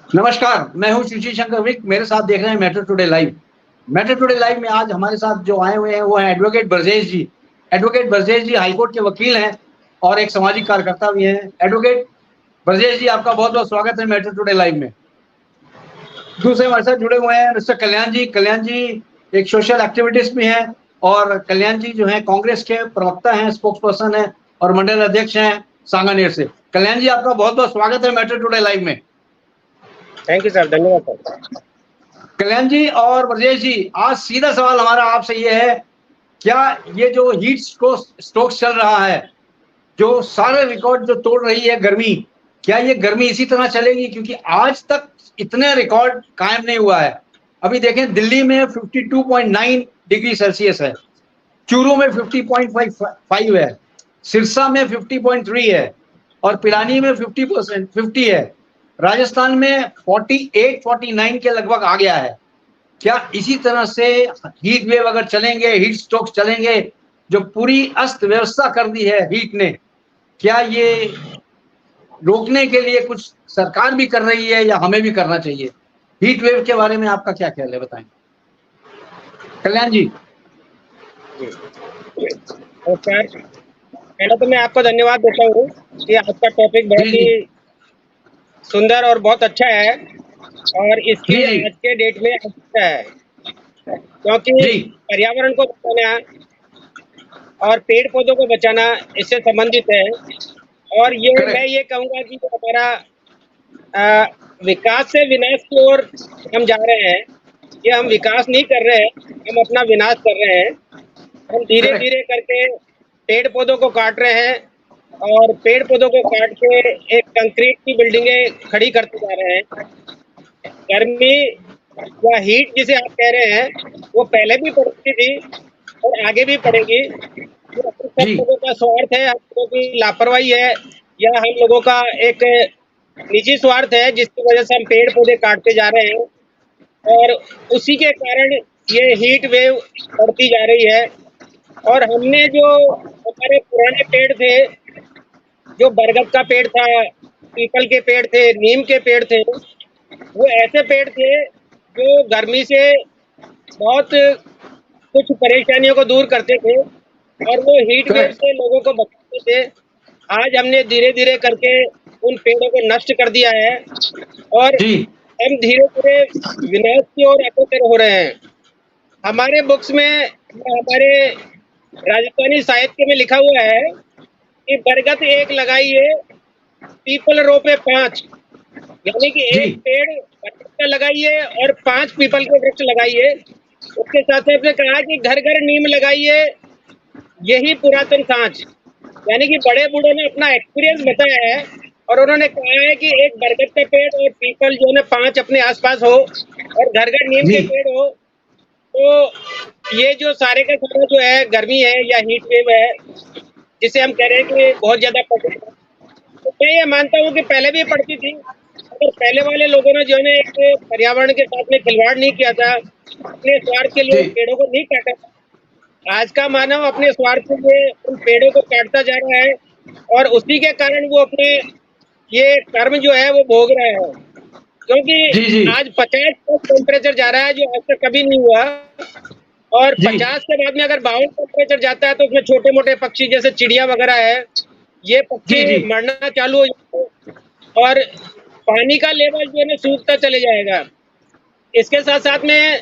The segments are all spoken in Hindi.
नमस्कार, मैं हूँ शिव शंकर विक, मेरे साथ देख रहे हैं matter today live. Matter today live में आज हमारे साथ जो आए हुए हैं वो हैं एडवोकेट ब्रजेश जी। एडवोकेट ब्रजेश जी हाईकोर्ट के वकील हैं और एक सामाजिक कार्यकर्ता भी हैं। एडवोकेट ब्रजेश जी, आपका बहुत-बहुत स्वागत है मैटर टुडे लाइव में। दूसरे हमारे साथ जुड़े हुए हैं मिस्टर कल्याण जी। कल्याण जी एक सोशल एक्टिविस्ट भी हैं और कल्याण जी जो हैं कांग्रेस के प्रवक्ता हैं, स्पोक्स पर्सन हैं और मंडल अध्यक्ष हैं सांगानेर से। कल्याण जी, आपका बहुत-बहुत स्वागत है मैटर टुडे लाइव में। थैंक यू सर, धन्यवाद सर। कल्याण जी और ब्रजेश जी, आज सीधा सवाल हमारा आपसे ये है, क्या ये जो हीट स्ट्रोक चल रहा है, जो सारे रिकॉर्ड जो तोड़ रही है गर्मी, क्या ये गर्मी इसी तरह चलेगी? क्योंकि आज तक इतने रिकॉर्ड कायम नहीं हुआ है। अभी देखें, दिल्ली में 52.9 डिग्री सेल्सियस है, चूरू में 50.5 है, सिरसा में 50.3 है और पिलानी में 50 है। राजस्थान में 48-49 के लगभग आ गया है। क्या इसी तरह से हीट वेव अगर चलेंगे, हीट स्ट्रोक चलेंगे, जो पूरी अस्त व्यवस्था कर दी है हीट ने, क्या ये रोकने के लिए कुछ सरकार भी कर रही है या हमें भी करना चाहिए? हीट वेव के बारे में आपका क्या ख्याल है, बताएं कल्याण जी। नमस्कार, पहले तो मैं आपको धन्यवाद देता हूँ कि आपका टॉपिक बहुत ही सुंदर और बहुत अच्छा है और इसकी आज के डेट में अच्छा है, क्योंकि पर्यावरण को बचाना और पेड़ पौधों को बचाना इससे संबंधित है। और मैं ये कहूँगा कि जो हमारा विकास से विनाश की ओर हम जा रहे हैं, ये हम विकास नहीं कर रहे हैं, हम अपना विनाश कर रहे हैं। हम धीरे धीरे करके पेड़ पौधों को काट रहे हैं और पेड़ पौधों को काट के एक कंक्रीट की बिल्डिंगें खड़ी करते जा रहे हैं। गर्मी या हीट जिसे आप कह रहे हैं, वो पहले भी पड़ती थी और आगे भी पड़ेगी। सब लोगों का स्वार्थ है, हम लोगों की लापरवाही है या हम लोगों का एक निजी स्वार्थ है, जिसकी वजह से हम पेड़ पौधे काटते जा रहे हैं और उसी के कारण ये हीट वेव बढ़ती जा रही है। और हमने जो हमारे पुराने पेड़ थे, जो बरगद का पेड़ था, पीपल के पेड़ थे, नीम के पेड़ थे, वो ऐसे पेड़ थे जो गर्मी से बहुत कुछ परेशानियों को दूर करते थे और वो हीट वेव से लोगों को बचाते थे। आज हमने धीरे धीरे करके उन पेड़ों को नष्ट कर दिया है और हम धीरे धीरे विनाश की ओर अग्रसर हो रहे हैं। हमारे बुक्स में, हमारे राजस्थानी साहित्य में लिखा हुआ है कि बरगद एक लगाइए, पीपल रोपे 5, यानी कि एक पेड़ बरगद का लगाइए और 5 पीपल के वृक्ष लगाइए। उसके साथ साथ ने कहा कि घर घर नीम लगाइए, यही पुरातन सांच। यानी कि बड़े बूढ़ों ने अपना एक्सपीरियंस बताया है और उन्होंने कहा है कि एक बरगद का पेड़ और पीपल जो है 5 अपने आसपास हो और घर घर नीम के पेड़ हो, तो ये जो सारे का सारा जो है गर्मी है या हीट वेव है, जिसे हम कह रहे हैं कि बहुत ज्यादा पड़ती है, तो मैं ये मानता हूँ कि पहले भी पड़ती थी, अगर पहले वाले लोगों ने जो है एक पर्यावरण के साथ में खिलवाड़ नहीं किया था, अपने स्वार्थ के लिए पेड़ों को नहीं काटा था। आज का मानव अपने स्वार्थ के लिए उन पेड़ों को काटता जा रहा है और उसी के कारण वो अपने ये कर्म जो है वो भोग रहा है, क्योंकि आज 50 टेम्परेचर जा रहा है, जो आज तक कभी नहीं हुआ। और 50 के बाद में अगर 52 टेम्परेचर जाता है तो उसमें छोटे मोटे पक्षी जैसे चिड़िया वगैरह है, ये पक्षी मरना चालू हो जाते हैं और पानी का लेवल जो है सूखता चले जाएगा। इसके साथ साथ में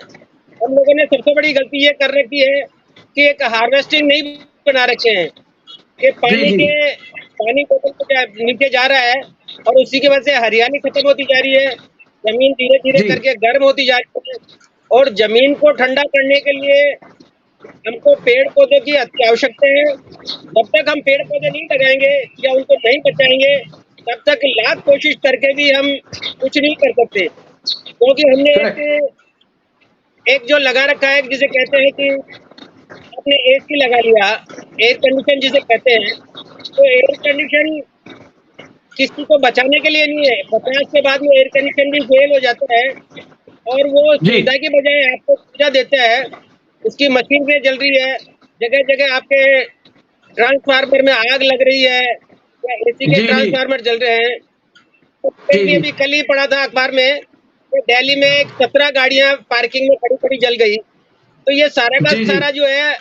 हम लोगों ने सबसे बड़ी गलती ये कर रखी है कि एक हार्वेस्टिंग नहीं बना रखे हैं कि पानी नीचे जा रहा है और उसी की वजह से हरियाली खत्म होती जा रही है, जमीन धीरे धीरे करके गर्म होती जा रही है और जमीन को ठंडा करने के लिए हमको पेड़ पौधे की आवश्यकता है। जब तक हम पेड़ पौधे नहीं लगाएंगे या उनको नहीं बचाएंगे, तब तक लाख कोशिश करके भी हम कुछ नहीं कर सकते, क्योंकि हमने एक जो लगा रखा है जिसे कहते हैं कि आपने एसी लगा लिया, एयर कंडीशन जिसे कहते हैं, तो एयर कंडीशन किसी को बचाने के लिए नहीं है। 50 के बाद में एयर कंडीशन भी फेल हो जाता है और वो सुविधा की बजाय आपको सुविधा देता है। उसकी मशीनें जल रही है, जगह जगह आपके ट्रांसफार्मर में आग लग रही है या एसी के ट्रांसफार्मर जल रहे हैं, जी भी जी अभी कल ही पढ़ा था अखबार में कि दिल्ली में 17 गाड़ियां पार्किंग में खड़ी खड़ी जल गई। तो ये सारा का जी जी सारा जो है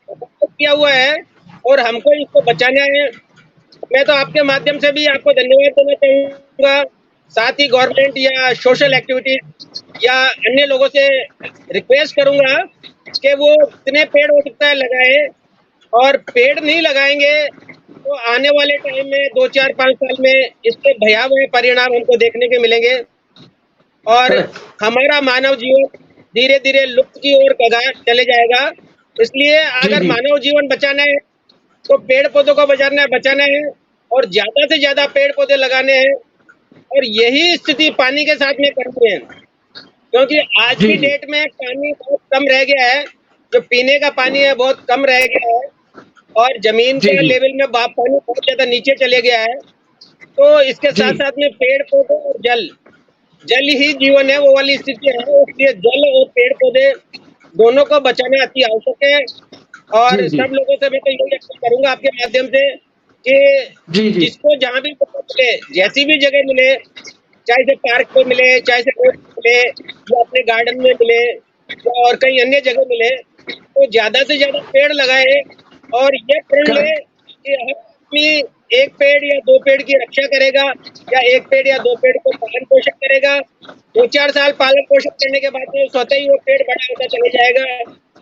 किया हुआ है और हमको इसको बचाना है। मैं तो आपके माध्यम से भी आपको धन्यवाद देना चाहूंगा, साथ ही गवर्नमेंट या सोशल एक्टिविटीज या अन्य लोगों से रिक्वेस्ट करूंगा कि वो जितने पेड़ हो सकता है लगाए, और पेड़ नहीं लगाएंगे तो आने वाले टाइम में 2 4 5 साल में इसके भयावह परिणाम हमको देखने के मिलेंगे और करेक्ट हमारा मानव जीवन धीरे धीरे लुप्त की ओर कगार चले जाएगा। इसलिए जी अगर जी मानव जीवन बचाना है तो पेड़ पौधों को बचाना है और ज्यादा से ज्यादा पेड़ पौधे लगाने हैं। और यही स्थिति पानी के साथ में करनी है, क्योंकि आज जी की जी डेट में पानी बहुत कम रह गया है। जो पीने का पानी है बहुत कम रह गया है और जमीन जी के जी लेवल में पानी बहुत ज्यादा नीचे चले गया है। तो इसके जी साथ साथ में पेड़ पौधे और जल, जल ही जीवन है, वो वाली स्थिति है। इसलिए जल और पेड़ पौधे दोनों को बचाना अति आवश्यक है। जी और जी सब लोगों से मैं तो यही अपील करूंगा आपके माध्यम से कि जी जी जिसको जहां भी मौका मिले, जैसी भी जगह मिले, चाहे से पार्क पे मिले, चाहे से रोड पे मिले या अपने गार्डन में मिले या और कहीं अन्य जगह मिले, तो ज्यादा से ज्यादा पेड़ लगाए और ये प्रण ले करेक्ट कि हर आदमी एक पेड़ या 2 पेड़ की रक्षा करेगा या एक पेड़ या 2 पेड़ को पालन पोषण करेगा। 2 4 साल पालन पोषण करने के बाद में स्वतः ही वो पेड़ बड़ा होता चले जाएगा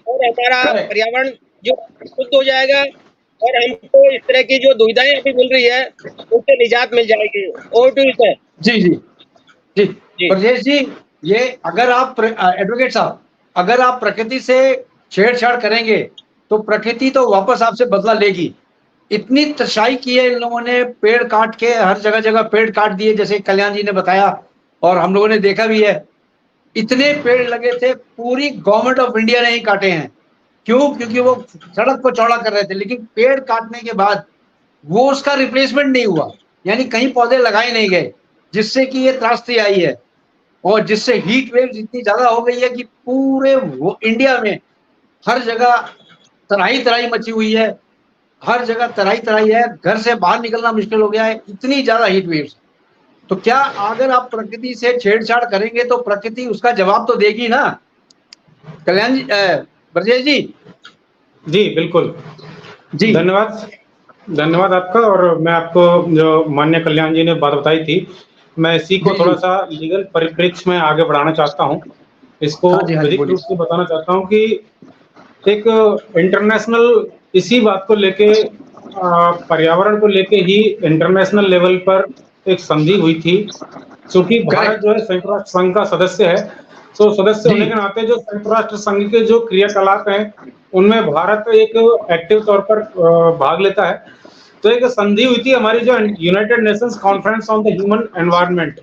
और हमारा करेक्ट पर्यावरण जो शुद्ध हो जाएगा और हमको इस तरह की जो दुविधाएं अभी मिल रही है उससे निजात मिल जाएगी। Over to you sir. जी जी जी जी ब्रजेश जी, ये अगर आप एडवोकेट साहब, अगर आप प्रकृति से छेड़छाड़ करेंगे तो प्रकृति तो वापस आपसे बदला लेगी। इतनी तशाई की है इन लोगों ने, पेड़ काट के हर जगह जगह पेड़ काट दिए, जैसे कल्याण जी ने बताया और हम लोगों ने देखा भी है। इतने पेड़ लगे थे, पूरी गवर्नमेंट ऑफ इंडिया ने ही काटे हैं। क्यों? क्योंकि वो सड़क को चौड़ा कर रहे थे, लेकिन पेड़ काटने के बाद वो उसका रिप्लेसमेंट नहीं हुआ, यानी कहीं पौधे लगाए नहीं गए, जिससे कि ये त्रासदी आई है और जिससे हीट वेव इतनी ज्यादा हो गई है कि पूरे इंडिया में हर जगह तराई तराई मची हुई है। हर जगह तराई तराई है, घर से बाहर निकलना मुश्किल हो गया है, इतनी ज्यादा हीट वेव्स। तो क्या अगर आप प्रकृति से छेड़छाड़ करेंगे तो प्रकृति उसका जवाब तो देगी ना। कल्याण जी, ब्रजेश जी। जी बिल्कुल, जी धन्यवाद। धन्यवाद आपका। और मैं आपको जो माननीय कल्याण जी ने बात बताई थी, मैं इसी को जी थोड़ा जी सा लीगल परिप्रेक्ष्य में आगे बढ़ाना चाहता हूँ। इसको हाँ जी विधिक बोलिए। रूप से बताना चाहता हूँ कि एक इंटरनेशनल इसी बात को लेके पर्यावरण को लेके ही इंटरनेशनल लेवल पर एक संधि हुई थी। चूंकि भारत करेक्ट। जो है संयुक्त राष्ट्र संघ का सदस्य है, तो सदस्य जी होने के नाते जो संयुक्त राष्ट्र संघ के जो क्रियाकलाप हैं उनमें भारत एक एक्टिव तौर पर भाग लेता है। तो एक संधि हुई थी हमारी, जो United Nations conference on the human environment,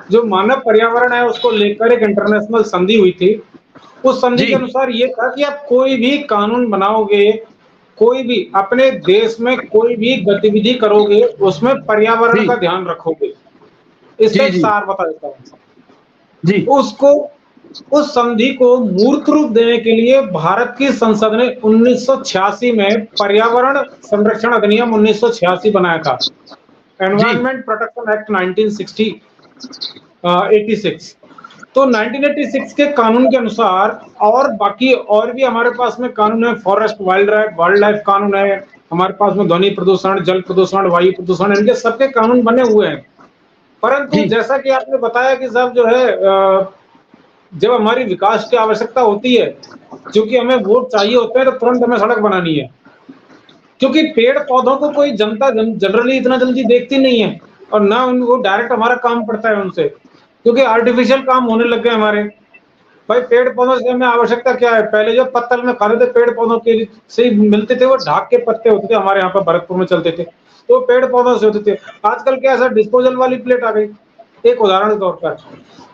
जो मानव पर्यावरण है उसको लेकर एक इंटरनेशनल संधि हुई थी। उस संधि जी के अनुसार ये था कि आप कोई भी कानून बनाओगे, कोई भी अपने देश में कोई भी गतिविधि करोगे, उसमें पर्यावरण जी का ध्यान रखोगे। इसका जी एक जी सार बता देता हूँ। जी उसको उस संधि को मूर्त रूप देने के लिए भारत की संसद ने 1986 में पर्यावरण संरक्षण अधिनियम 1986 बनाया था, जी एनवायरमेंट प्रोटेक्शन एक्ट 1986। तो 1986 के कानून के अनुसार और बाकी और भी हमारे पास में कानून है, फॉरेस्ट वाइल्ड लाइफ कानून है, हमारे पास में ध्वनि प्रदूषण, जल प्रदूषण, वायु प्रदूषण, इनके सबके कानून बने हुए हैं। परंतु जी जैसा कि आपने बताया कि साहब जो है जब हमारी विकास की आवश्यकता होती है, क्योंकि हमें वोट चाहिए होते हैं, तो तुरंत हमें सड़क बनानी है। क्योंकि पेड़ पौधों को कोई जनता जनरली इतना जल्दी देखती नहीं है और ना उनको डायरेक्ट हमारा काम पड़ता है उनसे, क्योंकि आर्टिफिशियल काम होने लग गए हमारे। भाई पेड़ पौधों से हमें आवश्यकता क्या है? पहले जो पत्तल में खाते थे पेड़ पौधों के से ही मिलते थे, वो ढाक के पत्ते होते थे, हमारे यहाँ पर भरतपुर में चलते थे, तो पेड़ पौधों से होते थे। आजकल क्या है, डिस्पोजल वाली प्लेट आ गई, एक उदाहरण के तौर पर।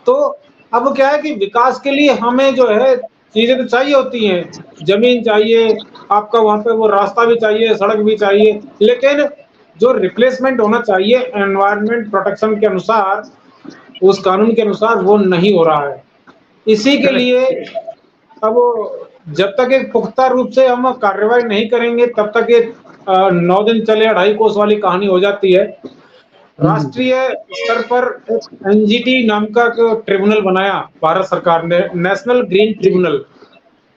तो अब क्या है कि विकास के लिए हमें जो है चीजें तो चाहिए होती हैं, जमीन चाहिए, आपका वहां पे वो रास्ता भी चाहिए, सड़क भी चाहिए, लेकिन जो रिप्लेसमेंट होना चाहिए एनवायरनमेंट प्रोटेक्शन के अनुसार, उस कानून के अनुसार, वो नहीं हो रहा है। इसी के लिए अब जब तक एक पुख्ता रूप से हम कार्रवाई नहीं करेंगे, तब तक ये 9 दिन चले 2.5 कोस वाली कहानी हो जाती है। राष्ट्रीय स्तर पर एनजीटी नाम का ट्रिब्यूनल बनाया भारत सरकार ने, नेशनल ग्रीन ट्रिब्यूनल।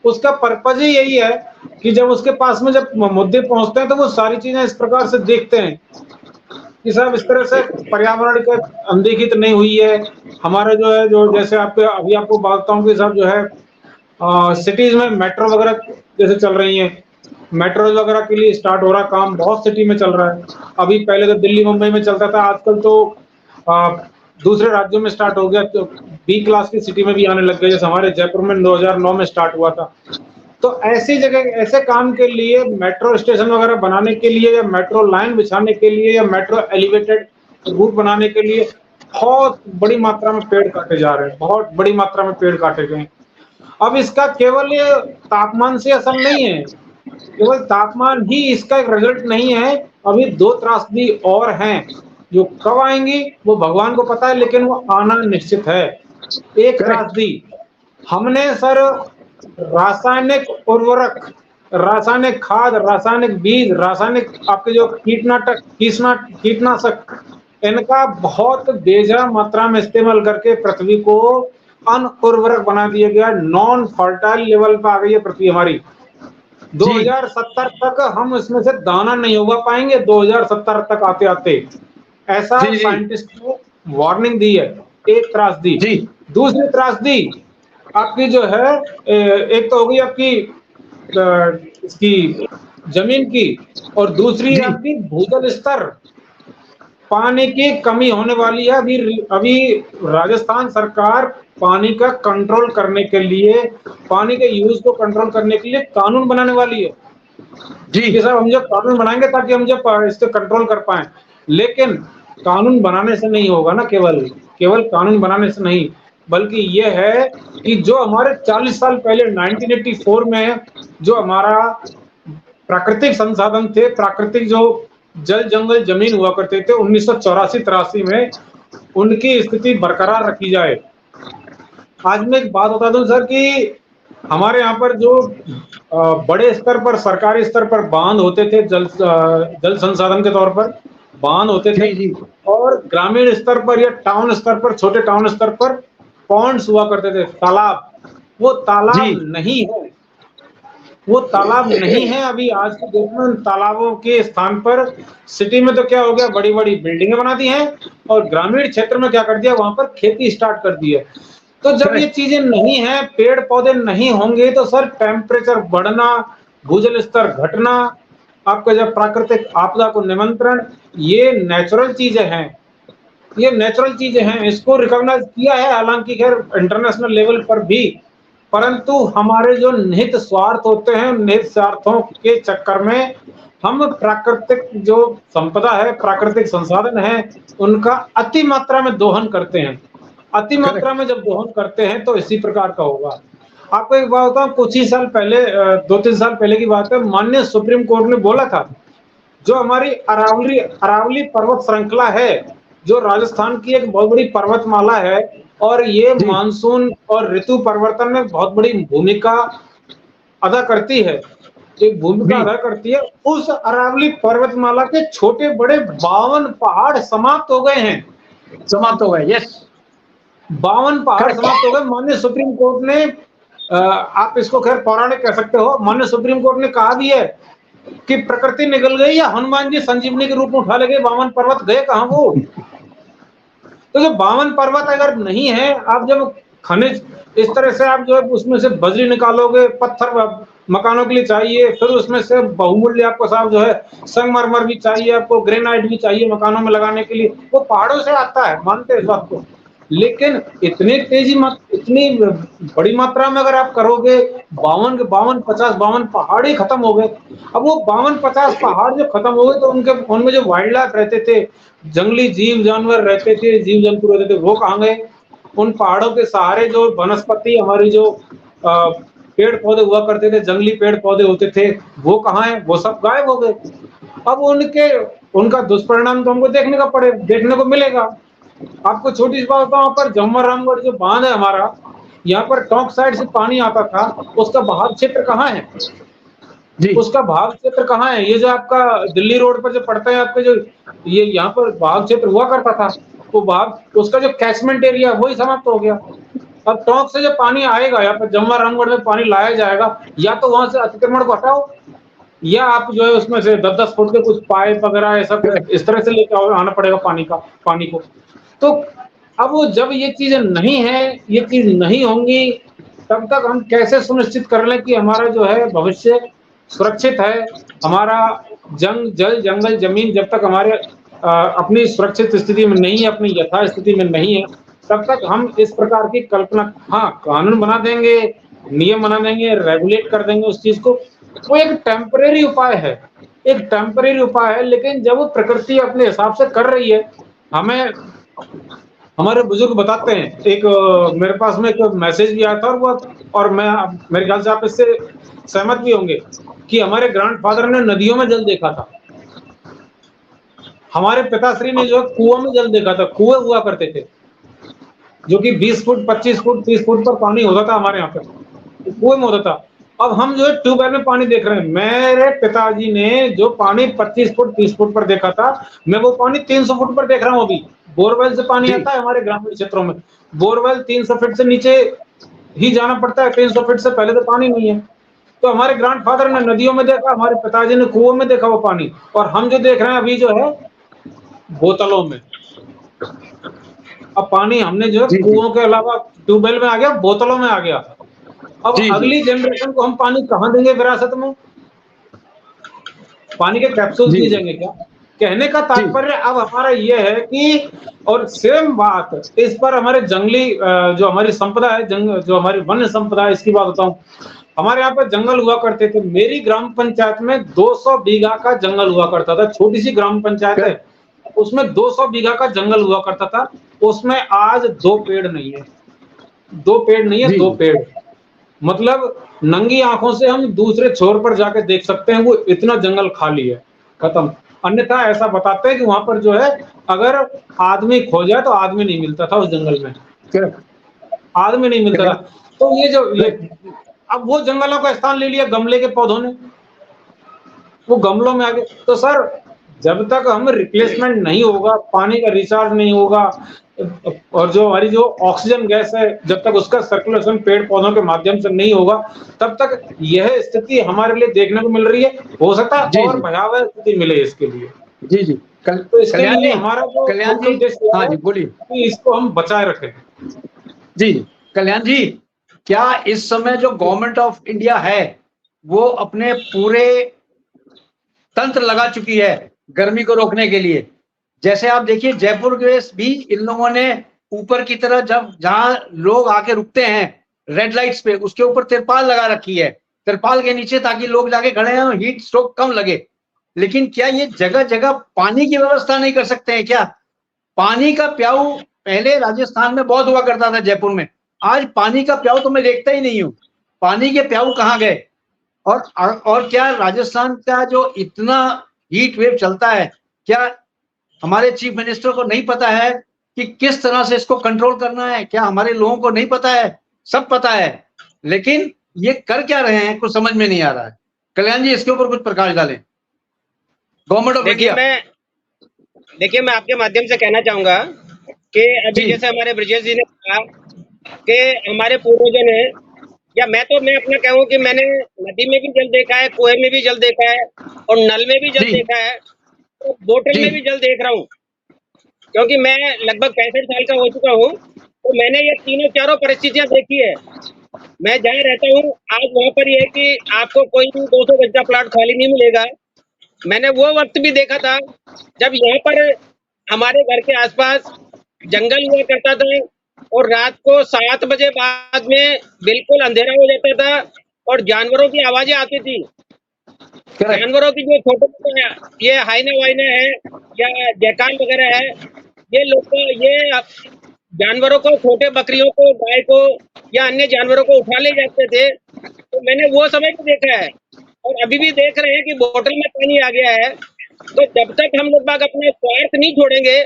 उसका पर्पज ही यही है कि जब उसके पास में जब मुद्दे पहुंचते हैं तो वो सारी चीजें इस प्रकार से देखते हैं कि साहब इस तरह से पर्यावरण का अनदेखी तो नहीं हुई है, हमारा जो है जो जैसे आपके अभी आपको बताता हूँ कि साहब जो है सिटीज में मेट्रो वगैरह जैसे चल रही हैं, मेट्रो वगैरह के लिए स्टार्ट हो रहा काम, बहुत सिटी में चल रहा है। अभी पहले तो दिल्ली मुंबई में चलता था, आजकल तो आ, दूसरे राज्यों में स्टार्ट हो गया, तो बी क्लास की सिटी में भी आने लग गए, जैसे हमारे जयपुर में 2009 में स्टार्ट हुआ था। तो ऐसी जगह ऐसे काम के लिए मेट्रो स्टेशन वगैरह बनाने के लिए या मेट्रो लाइन बिछाने के लिए या मेट्रो एलिवेटेड रूट बनाने के लिए बहुत बड़ी मात्रा में पेड़ काटे जा रहे हैं, बहुत बड़ी मात्रा में पेड़ काटे गए। अब इसका केवल ये तापमान से असर नहीं है, केवल तापमान ही इसका एक रिजल्ट नहीं है, अभी दो त्रासदी और हैं जो कब आएंगी वो भगवान को पता है, लेकिन वो आना निश्चित है। एक त्रासदी, हमने सर रासायनिक उर्वरक, रासायनिक खाद, रासायनिक बीज, रासायनिक आपके जो कीटनाशक, इनका बहुत बेजा मात्रा में इस्तेमाल करके पृथ्वी को अनउर्वरक बना दिया गया, नॉन फर्टाइल लेवल पर आ गई है पृथ्वी हमारी। 2070 तक हम इसमें से दाना नहीं उगा पाएंगे, 2070 तक आते आते, ऐसा साइंटिस्ट ने वार्निंग दी है। एक त्रासदी। दूसरी त्रासदी आपकी जो है, एक तो होगी आपकी इसकी जमीन की, और दूसरी आपकी भूजल स्तर, पानी की कमी होने वाली है। अभी राजस्थान सरकार पानी का कंट्रोल करने के लिए, पानी के यूज को कंट्रोल करने के लिए कानून बनाने वाली है जी कि साहब हम जब कानून बनाएंगे ताकि हम जब इसको कंट्रोल कर पाए। लेकिन कानून बनाने से नहीं होगा ना, केवल कानून बनाने से नहीं, बल्कि ये है कि जो हमारे 40 साल पहले 1984 में जो हमारा प्राकृतिक संसाधन थे, प्राकृतिक जो जल जंगल जमीन हुआ करते थे 1984-83 में, उनकी स्थिति बरकरार रखी जाए। आज मैं एक बात बता दूं सर कि हमारे यहाँ पर जो बड़े स्तर पर, सरकारी स्तर पर बांध होते थे, जल संसाधन के तौर पर बांध होते थे, और ग्रामीण स्तर पर या टाउन स्तर पर, छोटे टाउन स्तर पर पॉन्ड्स हुआ करते थे, तालाब। वो तालाब नहीं है, वो तालाब नहीं है अभी आज के डेट में। तालाबों के स्थान पर सिटी में तो क्या हो गया, बड़ी बड़ी बिल्डिंगें बना दी हैं, और ग्रामीण क्षेत्र में क्या कर दिया, वहां पर खेती स्टार्ट कर दी है। तो जब ये चीजें नहीं है, पेड़ पौधे नहीं होंगे, तो सर टेम्परेचर बढ़ना, भूजल स्तर घटना, आपका जब प्राकृतिक आपदा को निमंत्रण, ये नेचुरल चीजें हैं, ये नेचुरल चीजें हैं। इसको रिकॉग्नाइज किया है हालांकि खैर इंटरनेशनल लेवल पर भी, परंतु हमारे जो निहित स्वार्थ होते हैं, निहित स्वार्थों के चक्कर में हम प्राकृतिक जो संपदा है, प्राकृतिक संसाधन है, उनका अति मात्रा में दोहन करते हैं। अति मात्रा में जब दोहन करते हैं तो इसी प्रकार का होगा। आपको एक बात बताऊं, कुछ ही साल पहले, 2-3 साल पहले की बात है, माननीय सुप्रीम कोर्ट ने बोला था, जो हमारी अरावली पर्वत श्रृंखला है, जो राजस्थान की एक बहुत बड़ी पर्वतमाला है, और ये मानसून और ऋतु परिवर्तन में बहुत बड़ी भूमिका अदा करती है, एक भूमिका अदा करती है। उस अरावली पर्वतमाला के छोटे बड़े 52 पहाड़ समाप्त हो गए हैं, समाप्त हो गए। यस, 52 पहाड़ समाप्त हो गए। माननीय सुप्रीम कोर्ट ने, आप इसको खैर पौराणिक कह सकते हो, माननीय सुप्रीम कोर्ट ने कहा भी है कि प्रकृति निकल गई या हनुमान जी संजीवनी के रूप में उठा ले गए, 52 पर्वत गए कहां वो। तो जो 52 पर्वत अगर नहीं है, आप जब खनिज इस तरह से आप जो है उसमें से बजरी निकालोगे, पत्थर मकानों के लिए चाहिए, फिर उसमें से बहुमूल्य आपको साहब जो है संगमरमर भी चाहिए, आपको ग्रेनाइट भी चाहिए मकानों में लगाने के लिए, वो पहाड़ों से आता है, मानते हैं इस बात को। लेकिन इतनी इतनी बड़ी मात्रा में अगर आप करोगे, 52 पहाड़ ही खत्म हो गए। अब वो 52-50 पहाड़ जब खत्म हो गए तो उनमें जो वाइल्ड लाइफ रहते थे, जंगली जीव जानवर रहते थे, जीव जंतु रहते थे, वो कहाँ गए। उन पहाड़ों के सहारे जो वनस्पति, हमारी जो पेड़ पौधे हुआ करते थे, जंगली पेड़ पौधे होते थे, वो कहाँ है, वो सब गायब हो गए। अब उनका दुष्परिणाम तो हमको देखने को मिलेगा। आपको छोटी सी बात बताऊं, पर जम्मू रामगढ़ जो बांध है हमारा, यहाँ पर टोंक साइड से पानी आता था, उसका बहाव क्षेत्र कहाँ है, जी उसका भाग क्षेत्र कहाँ है? ये जो आपका दिल्ली रोड पर जो पड़ता है आपके जो ये यहाँ पर भाग क्षेत्र हुआ करता था, वो भाग उसका जो कैचमेंट एरिया वही समाप्त हो गया। अब टोंक से जो पानी आएगा यहाँ पर जमुना रामगढ़ में पानी लाया जाएगा, या तो वहां से अतिक्रमण को हटाओ, या आप जो है उसमें से 10-10 फुट के कुछ पाइप वगैरह ऐसा कुछ इस तरह से लेकर आना पड़ेगा पानी को। तो अब वो जब ये चीजें नहीं है, ये चीज नहीं होंगी, तब तक हम कैसे सुनिश्चित कर लें कि हमारा जो है भविष्य सुरक्षित है। हमारा जल जंगल जमीन जब तक हमारे अपनी सुरक्षित स्थिति में नहीं है, अपनी यथा स्थिति में नहीं है, तब तक हम इस प्रकार की कल्पना, हाँ कानून बना देंगे, नियम बना देंगे, रेगुलेट कर देंगे उस चीज को, वो एक टेम्परेरी उपाय है, एक टेम्परेरी उपाय है। लेकिन जब वो प्रकृति अपने हिसाब से कर रही है, हमें हमारे बुजुर्ग बताते हैं, एक मेरे पास में एक मैसेज भी आया था, और मैं मेरे ख्याल से आप इससे सहमत भी होंगे कि हमारे ग्रैंडफादर ने नदियों में जल देखा था, हमारे पिताश्री ने जो है कुआं में जल देखा था। कुएं हुआ करते थे जो कि 20 फुट 25 फुट 30 फुट पर पानी होता था हमारे यहाँ पे, कुएं में होता था। अब हम जो है ट्यूबवेल में पानी देख रहे हैं। मेरे पिताजी ने जो पानी 25 फुट 30 फुट पर देखा था, मैं वो पानी 300 फुट पर देख रहा हूँ अभी। बोरवेल से पानी जी आता है हमारे ग्रामीण क्षेत्रों में, बोरवेल 300 फीट से नीचे ही जाना पड़ता है, 300 फीट से पहले तो पानी नहीं है। तो हमारे ग्रैंडफादर ने नदियों में देखा, हमारे पिताजी ने कुओं में देखा वो पानी, और हम जो देख रहे हैं अभी जो है बोतलों में। अब पानी हमने जो है जी कुओं के अलावा ट्यूबवेल में आ गया, बोतलों में आ गया। अब जी जी अगली जनरेशन को हम पानी कहाँ देंगे विरासत में? पानी के कैप्सूल जी दिए जाएंगे क्या? कहने का जी तात्पर्य अब हमारा ये है कि, और सेम बात इस पर हमारे जंगली जो हमारी संपदा है, जो हमारी वन्य संपदा है, इसकी बात बताऊं। हमारे यहाँ पे जंगल हुआ करते थे, मेरी ग्राम पंचायत में 200 बीघा का जंगल हुआ करता था, छोटी सी ग्राम पंचायत है, उसमें 200 बीघा का जंगल हुआ करता था। उसमें आज 2 पेड़ नहीं है, 2 पेड़ नहीं है, जी 2 पेड़। मतलब नंगी आंखों से हम दूसरे छोर पर जाके देख सकते हैं, वो इतना जंगल खाली है, खत्म। अन्यथा ऐसा बताते हैं कि वहां पर जो है अगर आदमी खो जाए तो आदमी नहीं मिलता था उस जंगल में, करेक्ट आदमी नहीं मिलता था। करेक्ट तो ये अब वो जंगलों का स्थान ले लिया गमले के पौधों ने, वो गमलों में आ गए। तो सर जब तक हम रिप्लेसमेंट नहीं होगा, पानी का रिचार्ज नहीं होगा, और जो हमारी जो ऑक्सीजन गैस है जब तक उसका सर्कुलेशन पेड़ पौधों के माध्यम से नहीं होगा, तब तक यह स्थिति हमारे लिए देखने को मिल रही है। हो सकता है जी और जी भयावह स्थिति मिले इसके लिए। जी जी तो इसके कल्याण लिए जी, हमारा जो कल्याण मुख्य जी, उद्देश्य हाँ है जी बोलिए। कि इसको हम बचाए रखें। जी जी कल्याण जी, क्या इस समय जो गवर्नमेंट ऑफ इंडिया है वो अपने पूरे तंत्र लगा चुकी है गर्मी को रोकने के लिए? जैसे आप देखिए जयपुर के भी इन लोगों ने ऊपर की तरह जब जहां लोग आके रुकते हैं रेड लाइट्स पे, उसके ऊपर तिरपाल लगा रखी है, तिरपाल के नीचे, ताकि लोग जाके खड़े हैं हीट स्ट्रोक कम लगे। लेकिन क्या ये जगह जगह पानी की व्यवस्था नहीं कर सकते हैं क्या? पानी का प्याऊ पहले राजस्थान में बहुत हुआ करता था, जयपुर में। आज पानी का प्याऊ तो मैं देखता ही नहीं हूँ। पानी के प्याऊ कहाँ गए? और क्या राजस्थान का जो इतना हीट वेव चलता है, क्या हमारे चीफ मिनिस्टर को नहीं पता है कि किस तरह से इसको कंट्रोल करना है? क्या हमारे लोगों को नहीं पता है? सब पता है, लेकिन ये कर क्या रहे हैं कुछ समझ में नहीं आ रहा है। कल्याण जी इसके ऊपर कुछ प्रकाश डालें, गवर्नमेंट ऑफ इंडिया। देखिए मैं आपके माध्यम से कहना चाहूंगा कि अभी जी जैसे हमारे ब्रजेश जी ने कहा कि हमारे पूर्वजों ने, या मैं अपना कहूँ कि मैंने नदी में भी जल देखा है, कुएं में भी जल देखा है, और नल में भी जल जी देखा है, और बोतल में भी जी जल देख रहा हूँ। क्योंकि मैं लगभग 65 साल का हो चुका हूँ, तो मैंने ये तीनों चारों परिस्थितियां देखी है। मैं जहाँ रहता हूँ आज वहां पर यह है कि आपको कोई भी 200 गज का प्लाट खाली नहीं मिलेगा। मैंने वो वक्त भी देखा था जब यहाँ पर हमारे घर के आसपास जंगल हुआ करता था, और रात को 7 बजे बाद में बिल्कुल अंधेरा हो जाता था, और जानवरों की आवाजें आती थी। करेक्ट जानवरों की जो छोटे छोटे ये हाइना वाइना है या जैकान वगैरह है, ये जानवरों को, छोटे बकरियों को, गाय को या अन्य जानवरों को उठा ले जाते थे। तो मैंने वो समय भी देखा है, और अभी भी देख रहे हैं कि बोतल में पानी आ गया है। तो जब तक हम लोग बाग अपना स्वार्थ नहीं छोड़ेंगे,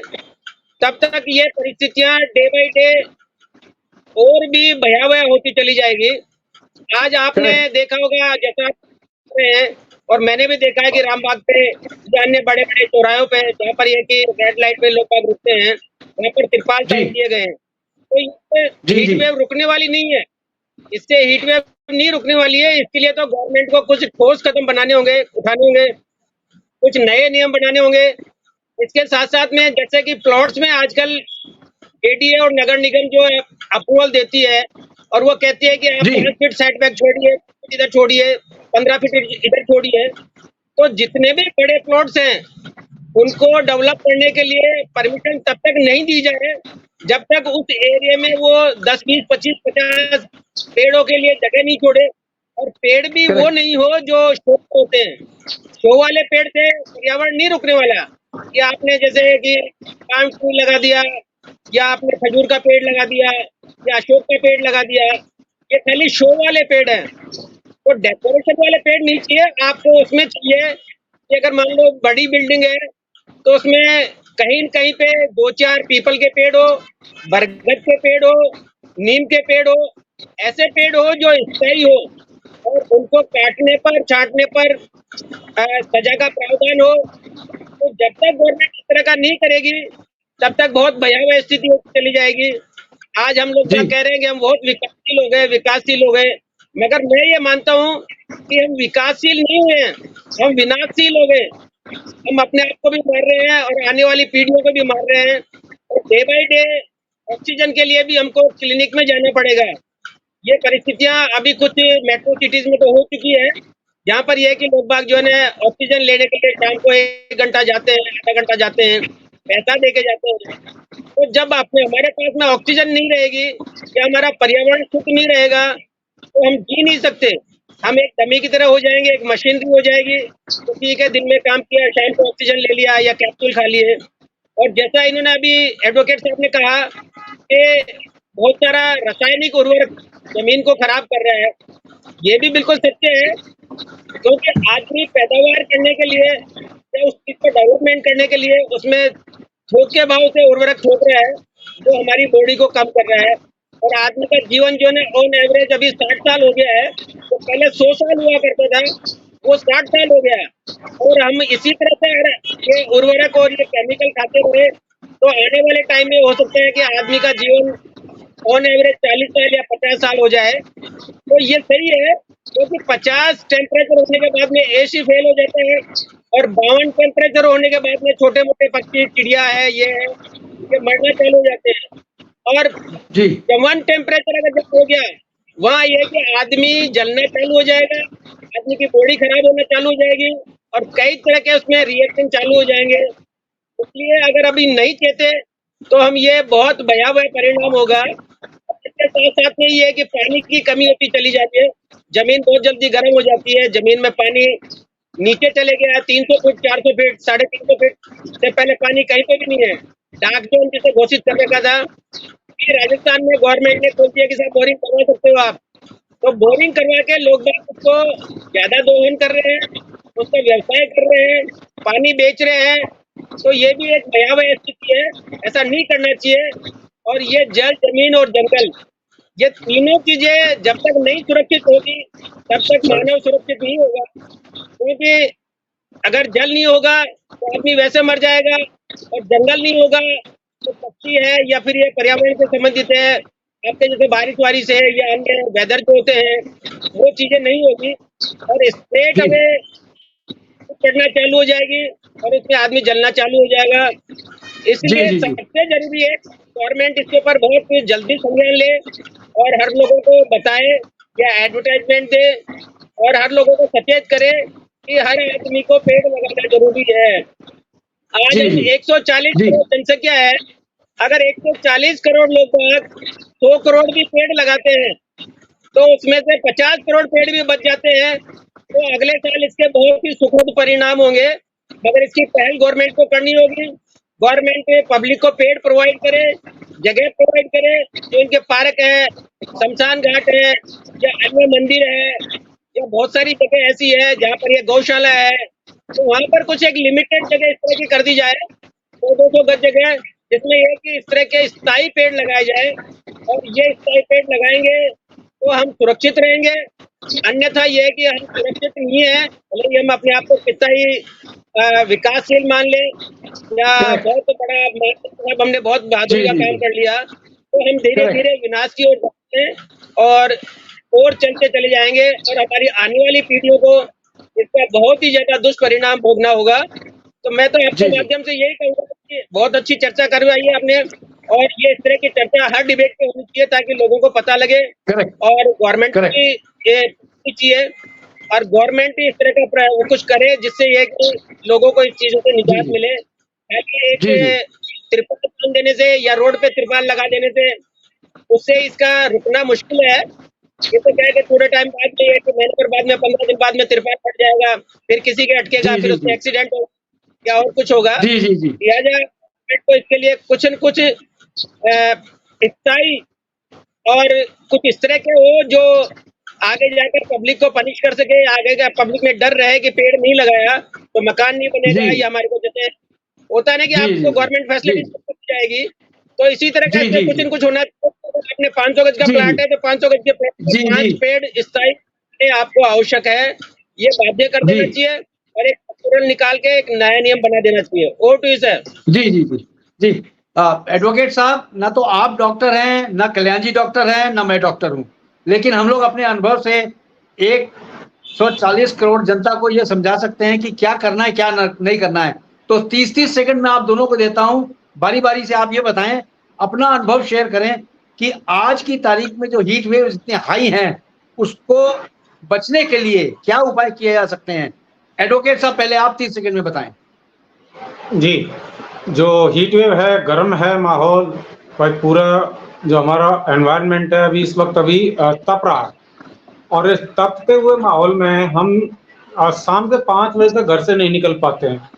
तब तक ये परिस्थितियां डे बाई डे और भी भयावह होती चली जाएगी। आज आपने देखा होगा, जैसा रहे हैं। और मैंने भी देखा है कि रामबाग पे या अन्य बड़े बड़े चौराहों पे जहाँ पर ये कि रेड लाइट में लोग बाग रुकते हैं, वहाँ पर तिरपाल जी। टाइप किए गए हैं। तो इससे जी, हीट जी। वेव रुकने वाली नहीं है, इससे हीट वेव नहीं रुकने वाली है। इसके लिए तो गवर्नमेंट को कुछ ठोस कदम बनाने होंगे, उठाने होंगे, कुछ नए नियम बनाने होंगे। इसके साथ साथ में जैसे कि प्लॉट्स में आजकल एडीए और नगर निगम जो है अप्रूवल देती है और वो कहती है कि आप जी। 5 फीट सेटबैक छोड़िए, इधर छोड़िए, 15 फीट इधर छोड़िए। तो जितने भी बड़े प्लॉट्स हैं उनको डेवलप करने के लिए परमिशन तब तक नहीं दी जाए जब तक उस एरिया में वो 10, 20, 25, 50 पेड़ों के लिए जगह नहीं छोड़े। और पेड़ भी वो Correct. नहीं हो जो शो होते हैं। शो वाले पेड़ से पर्यावरण नहीं रुकने वाला कि आपने जैसे कि पाम ट्री लगा दिया या आपने खजूर का पेड़ लगा दिया या अशोक का पेड़ लगा दिया, ये खाली शो वाले पेड़ हैं। तो डेकोरेशन वाले पेड़ नहीं चाहिए आपको, उसमें चाहिए कि अगर मान लो बड़ी बिल्डिंग है तो उसमें कहीं न कहीं पे 2-4 पीपल के पेड़ हो, बरगद के पेड़ हो, नीम के पेड़ हो, ऐसे पेड़ हो जो स्थायी हो और उनको काटने पर, छांटने पर सजा का प्रावधान हो। तो जब तक गवर्नमेंट इस तरह का नहीं करेगी तब तक बहुत भयावह स्थिति होती चली जाएगी। आज हम लोग क्या जी। कह रहे हैं कि हम बहुत विकासशील हो गए, मगर मैं ये मानता हूँ कि हम विकासशील नहीं हुए हैं, हम विनाशशील हो गए। हम अपने आप को भी मार रहे हैं और आने वाली पीढ़ियों को भी मार रहे हैं। और डे बाय डे ऑक्सीजन के लिए भी हमको क्लिनिक में जाना पड़ेगा। ये परिस्थितियां अभी कुछ मेट्रो सिटीज में तो हो चुकी है, जहाँ पर यह है कि लोग बाग जो है ऑक्सीजन लेने के लिए शाम को 1 घंटा जाते हैं, आधा घंटा जाते हैं, पैसा दे के जाते हैं। तो जब हमारे पास में ऑक्सीजन नहीं रहेगी या हमारा पर्यावरण शुद्ध नहीं रहेगा तो हम जी नहीं सकते। हम एक डमी की तरह हो जाएंगे, एक मशीनरी हो जाएगी। तो ठीक है, दिन में काम किया, शाम को ऑक्सीजन ले लिया या कैप्सूल खा लिए। और जैसा इन्होंने अभी एडवोकेट साहब ने कहा कि बहुत सारा रासायनिक उर्वरक जमीन को खराब कर रहा है, ये भी बिल्कुल सत्य है। क्योंकि आदमी पैदावार करने के लिए या उस चीज को डेवलपमेंट करने के लिए उसमें थोक के भाव से उर्वरक थोक रहा है जो हमारी बॉडी को कम कर रहा है। और आदमी का जीवन जो है ऑन एवरेज अभी 60 साल हो गया है, तो पहले 100 साल हुआ करता था, वो 60 साल हो गया। और हम इसी तरह से अगर ये उर्वरक और ये केमिकल खाते रहे तो आने वाले टाइम में हो सकता है कि आदमी का जीवन ऑन एवरेज 40 साल या 50 साल हो जाए। तो ये सही है, क्योंकि 50 टेम्परेचर होने के बाद में एसी फेल हो जाता है और 52 टेम्परेचर होने के बाद में छोटे मोटे पक्षी, चिड़िया है, ये मरना चालू हो जाते हैं। और जी। 51 टेम्परेचर अगर जब हो गया, वहाँ ये कि आदमी जलना चालू हो जाएगा, आदमी की बॉडी खराब होना चालू हो जाएगी और कई तरह के उसमें रिएक्शन चालू हो जाएंगे। इसलिए अगर अभी नहीं कहते तो हम ये बहुत भयावह परिणाम होगा। इसके साथ साथ में ये है कि पानी की कमी होती चली जाती है, जमीन बहुत जल्दी गर्म हो जाती है, जमीन में पानी नीचे चले गया 300 फीट, 400 फीट, 350 फीट से पहले पानी कहीं पे भी नहीं है। डार्क जोन जिसे घोषित कर रखा था कि राजस्थान में गवर्नमेंट ने खोल दिया कि साहब बोरिंग करवा सकते हो आप। तो बोरिंग करवा के लोग उसको ज्यादा दोहन कर रहे हैं, उसका व्यवसाय कर रहे हैं, पानी बेच रहे हैं। तो ये भी एक भयावह स्थिति है, ऐसा नहीं करना चाहिए। और ये जल, जमीन और जंगल, ये तीनों चीजें जब तक नहीं सुरक्षित होगी तब तक मानव सुरक्षित नहीं होगा। क्योंकि अगर जल नहीं होगा तो आदमी वैसे मर जाएगा और जंगल नहीं होगा तो पक्षी है या फिर ये पर्यावरण से संबंधित है, आपके जैसे बारिश है या अन्य वेदर जो होते हैं वो चीजें नहीं होगी और स्ट्रेट हमें चढ़ना चालू हो जाएगी और इसमें आदमी जलना चालू हो जाएगा। इसलिए सबसे जरूरी है गवर्नमेंट इसके ऊपर बहुत जल्दी संज्ञान ले और हर लोगों को बताए या एडवर्टाइजमेंट दे और हर लोगों को सचेत करे कि हर आदमी को पेड़ लगाना जरूरी है। आज 140 करोड़ जनसंख्या है, अगर 140 करोड़ लोग 100 करोड़ भी पेड़ लगाते हैं तो उसमें से 50 करोड़ पेड़ भी बच जाते हैं तो अगले साल इसके बहुत ही सुखद परिणाम होंगे। मगर इसकी पहल गवर्नमेंट को करनी होगी। गवर्नमेंट पब्लिक को पेड़ प्रोवाइड करे, जगह प्रोवाइड करे, जो इनके पार्क है, शमशान घाट है या अन्य मंदिर है या बहुत सारी जगह ऐसी है जहाँ पर ये गौशाला है, तो वहाँ पर कुछ एक लिमिटेड जगह इस तरह की कर दी जाए, 200 गज जगह, जिसमें यह कि इस तरह के स्थायी पेड़ लगाए जाए। और ये स्थायी पेड़ लगाएंगे तो हम सुरक्षित रहेंगे अन्यथा ये है कि हम सुरक्षित नहीं है, भले ही हम अपने आप को कितना ही विकासशील मान ले या करेक्ट। बहुत बड़ा मतलब हमने बहुत बहादुरी जी का जी काम जी कर लिया, तो हम धीरे करेक्ट। धीरे विनाश की ओर बढ़ते हैं और चलते चले जाएंगे और हमारी आने वाली पीढ़ियों को इसका बहुत ही ज्यादा दुष्परिणाम भोगना होगा। तो मैं तो आपके जी जी माध्यम से यही कहूंगा कि बहुत अच्छी चर्चा करवाई है आपने, और ये इस तरह की चर्चा हर डिबेट में होनी चाहिए ताकि लोगों को पता लगे, करेक्ट। और गवर्नमेंट करेक्ट। की ये चाहिए, और गवर्नमेंट ही इस तरह का कुछ करे जिससे ये कि लोगों को इस चीजों से जी निजात जी मिले। ताकि एक जी जी तिरपाल बांध देने से या रोड पे तिरपाल लगा देने से उससे इसका रुकना मुश्किल है। ये तो क्या है कि थोड़े टाइम बाद में, एक महीने पर बाद में, 15 दिन बाद में तिरपाल फट जाएगा, फिर किसी के अटकेगा, जी फिर जी उससे जी एक्सीडेंट होगा या और कुछ होगा। जी जी जी लिहाजा गवर्नमेंट को इसके लिए कुछ न कुछ स्थायी और कुछ इस तरह के हो जो आगे जाकर पब्लिक को पनिश कर सके, आगे का पब्लिक में डर रहे कि पेड़ नहीं लगाया तो मकान नहीं जी बनेगा, या हमारे को जैसे होता है ना कि जी आपको जी जी गवर्नमेंट जी फैसिलिटी जाएगी, तो इसी तरह का जी इसमें जी कुछ जी न कुछ होना चाहिए। अगर आपने 500 गज का जी प्लाट है तो 500 गज के प्लाट में जी जी 5 पेड़ स्थायी आपको आवश्यक है, ये बाध्य कर जी देना चाहिए, और एक तुरंत निकाल के एक नया नियम बना देना चाहिए। Over to you sir. जी जी जी जी एडवोकेट साहब, ना तो आप डॉक्टर हैं, ना कल्याण जी डॉक्टर हैं, ना मैं डॉक्टर हूं, लेकिन हम लोग अपने अनुभव से 140 करोड़ जनता को यह समझा सकते हैं कि क्या करना है, क्या नहीं करना है। तो 30-30 सेकंड में आप दोनों को देता हूं, बारी बारी से आप ये बताएं, अपना अनुभव शेयर करें कि आज की तारीख में जो हीट वेव इतने हाई हैं, उसको बचने के लिए क्या उपाय किए जा सकते हैं। एडवोकेट साहब, पहले आप 30 सेकंड में बताएं। जी, जो हीट वेव है, गर्म है माहौल, भाई पूरा जो हमारा एनवायरनमेंट है अभी इस वक्त अभी तप रहा है, और इस तपते हुए माहौल में हम शाम के 5 बजे तक घर से नहीं निकल पाते हैं।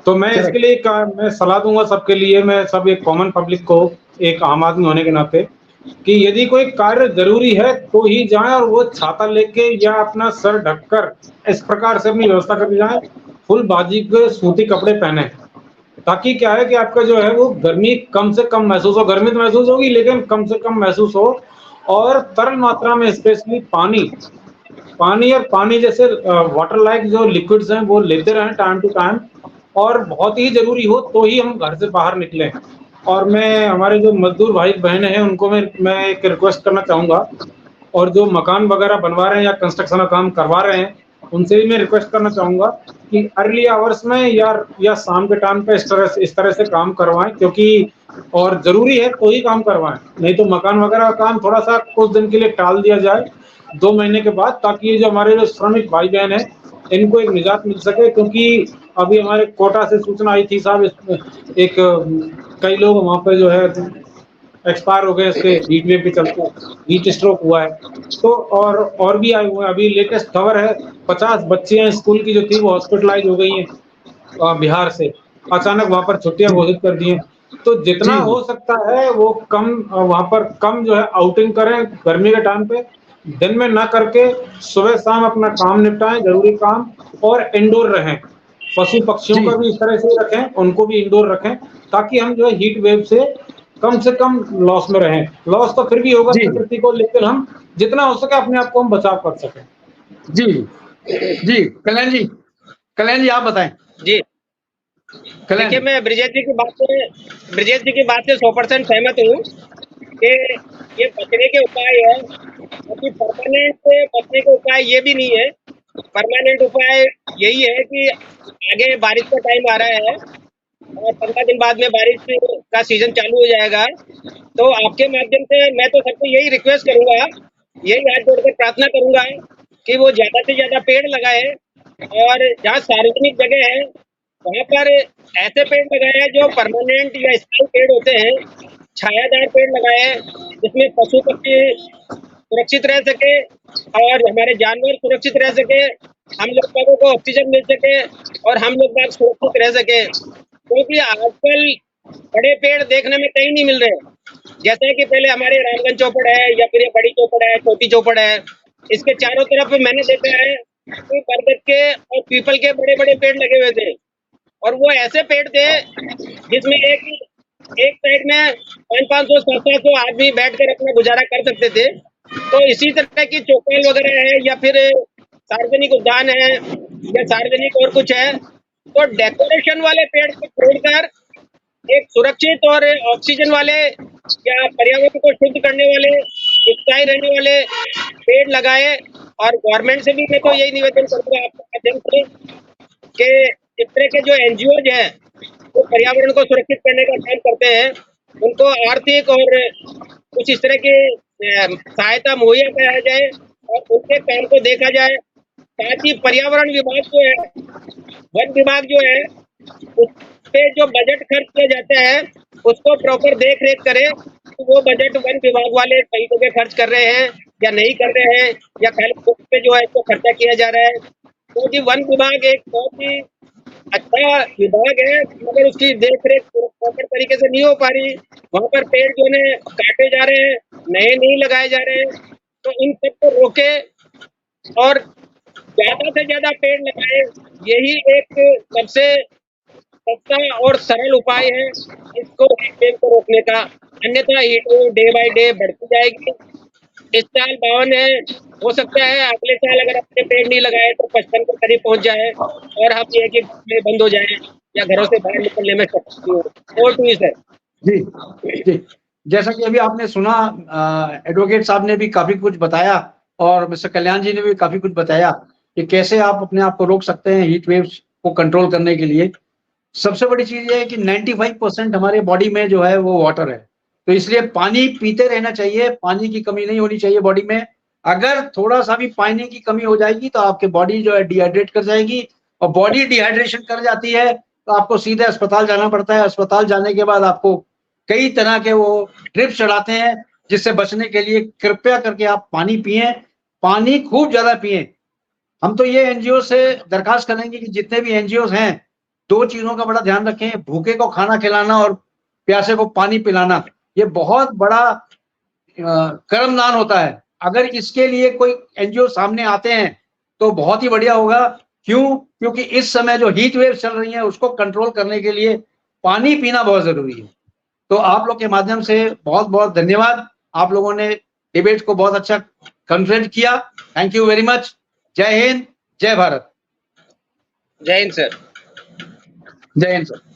तो मैं इसके करेक्ट। लिए मैं सलाह दूंगा सबके लिए, मैं सब एक कॉमन पब्लिक को, एक आम आदमी होने के नाते, कि यदि कोई कार्य जरूरी है तो ही जाएं, और वो छाता लेके या अपना सर ढककर इस प्रकार से अपनी व्यवस्था करके जाएं, फुल बाजी के सूती कपड़े पहने, ताकि क्या है कि आपका जो है वो गर्मी कम से कम महसूस हो। गर्मी तो महसूस होगी लेकिन कम से कम महसूस हो, और तरल मात्रा में स्पेशली पानी, और पानी जैसे वाटर लाइक जो लिक्विड्स हैं वो लेते रहें टाइम टू टाइम, और बहुत ही जरूरी हो तो ही हम घर से बाहर निकलें। और मैं हमारे जो मजदूर भाई बहन हैं उनको मैं एक रिक्वेस्ट करना चाहूंगा, और जो मकान वगैरह बनवा रहे हैं या कंस्ट्रक्शन का काम करवा रहे हैं उनसे भी मैं रिक्वेस्ट करना चाहूंगा कि अर्ली आवर्स में या शाम के टाइम पे इस तरह से काम करवाएं, क्योंकि और जरूरी है तो ही काम करवाएं, नहीं तो मकान वगैरह का काम थोड़ा सा कुछ दिन के लिए टाल दिया जाए 2 महीने के बाद, ताकि ये जो हमारे जो श्रमिक भाई बहन है इनको एक निजात मिल सके। क्योंकि अभी हमारे कोटा से सूचना आई थी साहब, एक कई लोग वहां पे जो है एक्सपायर हो गए इसके हीट वेव के चलते, हीट स्ट्रोक हुआ है। तो और भी आए हुए हैं, अभी लेटेस्ट खबर है 50 बच्चियां स्कूल की जो थी वो हॉस्पिटलाइज हो गई हैं बिहार से, अचानक वहां पर छुट्टियां घोषित कर दी हैं। तो जितना जी जी हो सकता है वो कम वहां पर कम जो है आउटिंग करें गर्मी के टाइम पे, दिन में ना करके सुबह शाम अपना काम निपटाएं, जरूरी काम, और इंडोर रहें। पशु पक्षियों जी का भी इस तरह से रखें, उनको भी इंडोर रखें, ताकि हम जो है हीट वेव से कम लॉस में रहें। लॉस तो फिर भी होगा जी प्रकृति को, लेकिन हम जितना हो सके अपने आप को हम बचाव कर सकें। जी जी कल्याण जी आप बताएं। जी, कल्याण देखिए जी। मैं ब्रिजेश जी की बात से 100% सहमत हूँ कि ये बचने के उपाय है, अभी परमानेंट से बचने के उपाय ये भी नहीं है। परमानेंट उपाय यही है कि आगे बारिश का टाइम आ रहा है और 15 दिन बाद में बारिश का सीजन चालू हो जाएगा, तो आपके माध्यम से मैं तो सबको यही रिक्वेस्ट करूंगा, यही हाथ जोड़कर प्रार्थना करूंगा कि वो ज्यादा से ज्यादा पेड़ लगाए, और जहाँ सार्वजनिक जगह है वहां पर ऐसे पेड़ लगाए हैं जो परमानेंट या स्थायी पेड़ होते हैं, छायादार पेड़ लगाए जिसमें पशु पक्षी सुरक्षित रह सके और हमारे जानवर सुरक्षित रह सके, हम लोगों को ऑक्सीजन मिल सके और हम लोग बाग सुरक्षित रह सके। क्योंकि आजकल बड़े पेड़ देखने में कहीं नहीं मिल रहे, जैसे कि पहले हमारे रामगंज चौपड़ है या फिर ये बड़ी चौपड़ है, छोटी चौपड़ है, इसके चारों तरफ मैंने देखा है कि बरगद के और पीपल के बड़े बड़े पेड़ लगे हुए थे, और वो ऐसे पेड़ थे जिसमें एक साइड में 500-700 आदमी बैठकर अपना गुजारा कर सकते थे। तो इसी तरह की चौपाल वगैरह है या फिर सार्वजनिक उद्यान है या सार्वजनिक और कुछ है, तो डेकोरेशन वाले पेड़ को छोड़कर एक सुरक्षित और ऑक्सीजन वाले या पर्यावरण को शुद्ध करने वाले, स्थायी रहने वाले पेड़ लगाए। और गवर्नमेंट से भी मैं तो यही निवेदन करूंगा आपके माध्यम से कि इस तरह के जो एनजीओज हैं वो पर्यावरण को सुरक्षित करने का काम करते हैं, उनको आर्थिक और कुछ इस तरह की सहायता मुहैया कराया जाए और उनके काम को देखा जाए। साथ ही पर्यावरण विभाग जो है, वन विभाग जो है, उस पे जो बजट खर्च किया जाता है उसको प्रॉपर देख रेख करे कि वो बजट वन विभाग वाले सही जगह खर्च कर रहे हैं या नहीं कर रहे हैं, या खाली बुक पे जो है इसको खर्चा किया जा रहा है। क्योंकि वन विभाग एक बहुत ही अच्छा विभाग है, मगर उसकी देख रेख प्रॉपर तरीके से नहीं हो पा रही। वहाँ पर पेड़ जो है काटे जा रहे हैं, नए नहीं लगाए जा रहे हैं। तो इन सबको रोके और ज्यादा से ज्यादा पेड़ लगाए, यही एक सबसे सस्ता और सरल उपाय है इसको हीट वेव को रोकने का। अन्यथा heat wave day by day बढ़ती जाएगी। इस साल 52 है, हो सकता है अगले साल अगर अपने पेड़ नहीं लगाए तो 55 के करीब पहुंच जाए और हम ये कि बंद हो जाए या घरों से बाहर निकलने में सख्ती हो। और टू सर जी जी, जैसा कि अभी आपने सुना, एडवोकेट साहब ने भी काफी कुछ बताया और मिस्टर कल्याण जी ने भी काफी कुछ बताया कि कैसे आप अपने आप को रोक सकते हैं हीट वेव्स को कंट्रोल करने के लिए। सबसे बड़ी चीज ये है कि 95% हमारे बॉडी में जो है वो वाटर है, तो इसलिए पानी पीते रहना चाहिए, पानी की कमी नहीं होनी चाहिए बॉडी में। अगर थोड़ा सा भी पानी की कमी हो जाएगी तो आपके बॉडी जो है डिहाइड्रेट कर जाएगी, और बॉडी डिहाइड्रेशन कर जाती है तो आपको सीधे अस्पताल जाना पड़ता है। अस्पताल जाने के बाद आपको कई तरह के वो ड्रिप्स चढ़ाते हैं, जिससे बचने के लिए कृपया करके आप पानी पिए, पानी खूब ज्यादा पिए। हम तो ये एनजीओ से दरखास्त करेंगे कि जितने भी एनजीओ हैं, दो चीजों का बड़ा ध्यान रखें, भूखे को खाना खिलाना और प्यासे को पानी पिलाना। ये बहुत बड़ा कर्मदान होता है। अगर इसके लिए कोई एनजीओ सामने आते हैं तो बहुत ही बढ़िया होगा। क्यों? क्योंकि इस समय जो हीट वेव चल रही है उसको कंट्रोल करने के लिए पानी पीना बहुत जरूरी है। तो आप लोग के माध्यम से बहुत बहुत धन्यवाद। आप लोगों ने डिबेट को बहुत अच्छा कंप्लीट किया। Thank you very much. जय हिंद, जय भारत। जय हिंद सर। जय हिंद सर।